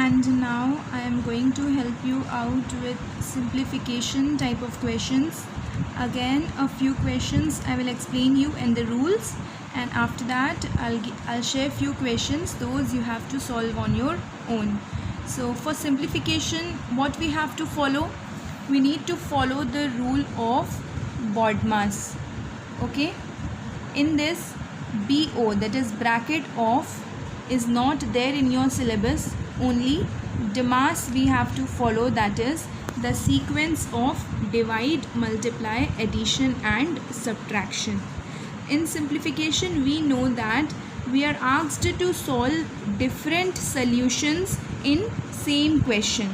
and now I am going to help you out with simplification type of questions. Again, a few questions I will explain you and the rules, and after that I'll share few questions, those you have to solve on your own. So for simplification, what we have to follow, we need to follow the rule of BODMAS. Okay, in this BO, that is bracket of, is not there in your syllabus. Only DMAS we have to follow, that is the sequence of divide, multiply, addition and subtraction. In simplification, we know that we are asked to solve different solutions in same question.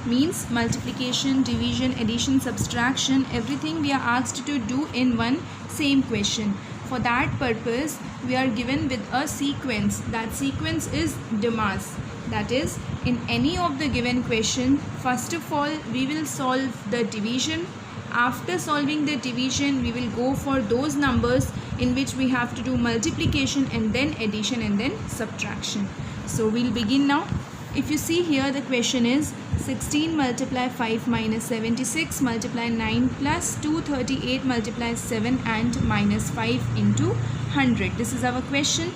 Means multiplication, division, addition, subtraction, everything we are asked to do in one same question. For that purpose, we are given with a sequence. That sequence is DMAS. That is, in any of the given question, first of all we will solve the division. After solving the division, we will go for those numbers in which we have to do multiplication and then addition and then subtraction. So we'll begin now. If you see here, the question is 16 multiply 5 minus 76 multiply 9 plus 238 multiply 7 and minus 5 into 100. This is our question.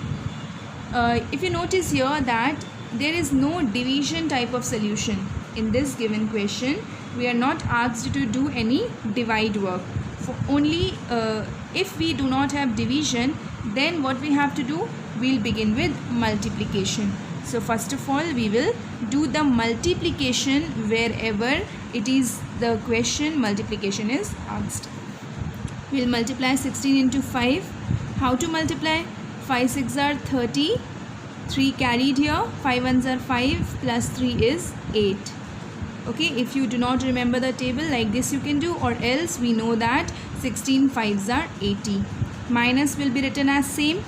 If you notice here that there is no division type of solution in this given question, we are not asked to do any divide work. For only if we do not have division, then what we have to do, we'll begin with multiplication. So first of all, we will do the multiplication wherever it is the question multiplication is asked. We'll multiply 16 into 5. How to multiply? 5 6 are 30, 3 carried here, 5 1s are 5, plus 3 is 8. Okay, if you do not remember the table, like this you can do, or else we know that 16 5s are 80. Minus will be written as same.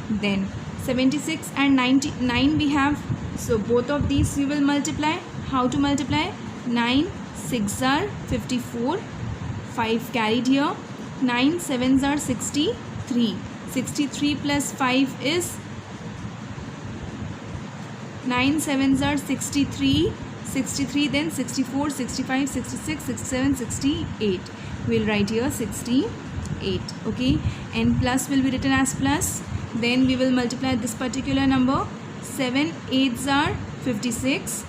Then 76 and 99 we have, so both of these we will multiply. How to multiply? 9 6 are 54, 5 carried here, 9 7s are 63, 63 plus 5 is 9 7s are 63, 63 then 64, 65, 66, 67, 68. We'll write here 68. Okay, and plus will be written as plus. Then we will multiply this particular number. 7 8s are 56,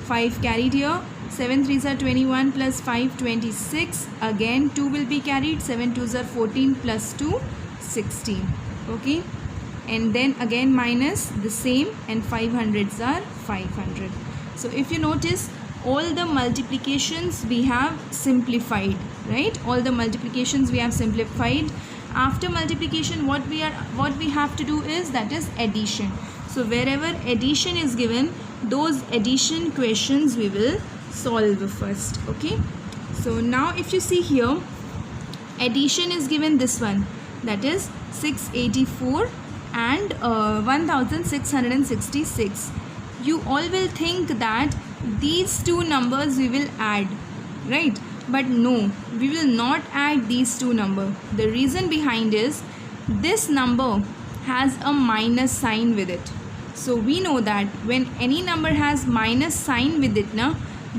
5 carried here, 7 3s are 21 plus 5 26, again 2 will be carried, 7 2s are 14 plus 2 16. Okay, and then again minus the same, and 500s are 500. So if you notice, all the multiplications we have simplified, right? All the multiplications we have simplified. After multiplication, what we have to do is, that is addition. So wherever addition is given, those addition questions we will solve first. Okay, so now if you see here, addition is given this one, that is 684 and 1666. You all will think that these two numbers we will add, right? But no, we will not add these two numbers. The reason behind is, this number has a minus sign with it. So we know that when any number has minus sign with it,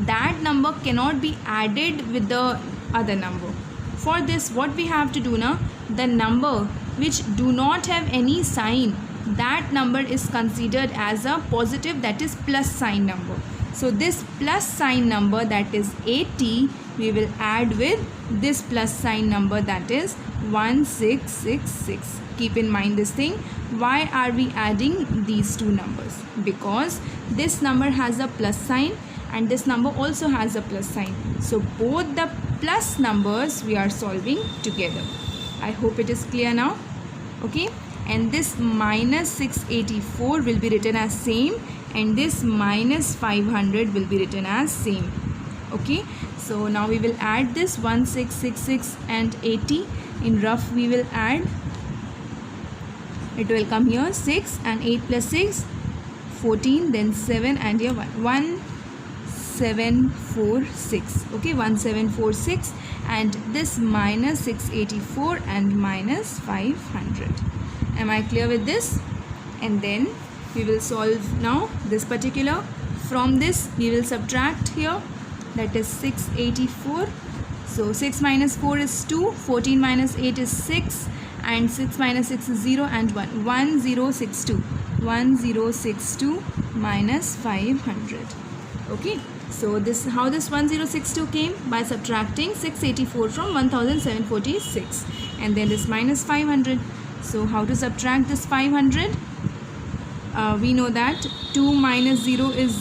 that number cannot be added with the other number. For this, what we have to do, the number which do not have any sign, that number is considered as a positive, that is plus sign number. So this plus sign number, that is 80, we will add with this plus sign number, that is 1666. Keep in mind this thing. Why are we adding these two numbers? Because this number has a plus sign and this number also has a plus sign. So both the plus numbers we are solving together. I hope it is clear now. Okay, and this minus 684 will be written as same, and this minus 500 will be written as same. Okay, so now we will add this 1666 and 80. In rough we will add, it will come here 6 and 8 plus 6 14, then 7 and here 1746. Okay, 1746, and this minus 684 and minus 500. Am I clear with this? And then we will solve now this particular from this we will subtract here, that is 684. So 6 minus 4 is 2, 14 minus 8 is 6, and 6 minus 6 is 0 and 1. 1062. 1062 minus 500. Okay, so this how this 1062 came? By subtracting 684 from 1746, and then this minus 500. So how to subtract this 500? We know that 2 minus 0 is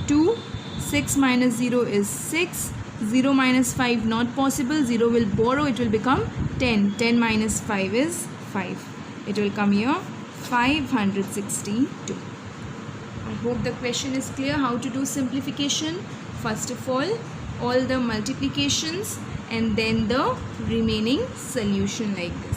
2, 6 minus 0 is 6, 0 minus 5 not possible, 0 will borrow, it will become 10. 10 minus 5 is 5. It will come here 562. I hope the question is clear how to do simplification. First of all the multiplications and then the remaining solution like this.